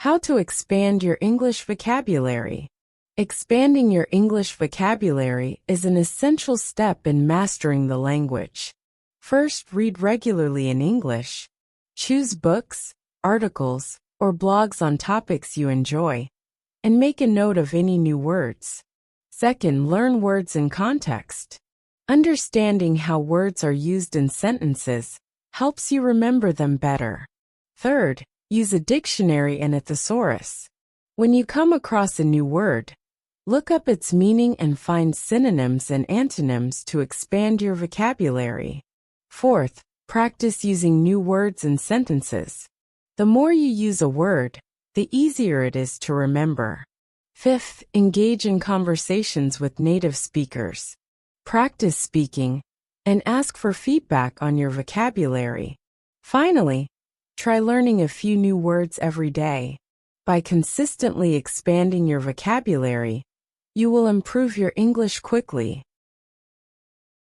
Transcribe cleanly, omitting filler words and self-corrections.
How to expand your English vocabulary. Expanding your English vocabulary is an essential step in mastering the language. First, read regularly in English. Choose books, articles, or blogs on topics you enjoy, and make a note of any new words. Second, learn words in context. Understanding how words are used in sentences helps you remember them better. Third, use a dictionary and a thesaurus. When you come across a new word, look up its meaning and find synonyms and antonyms to expand your vocabulary. Fourth, practice using new words and sentences. The more you use a word, the easier it is to remember. Fifth, engage in conversations with native speakers. Practice speaking and ask for feedback on your vocabulary. Finally, try learning a few new words every day. By consistently expanding your vocabulary, you will improve your English quickly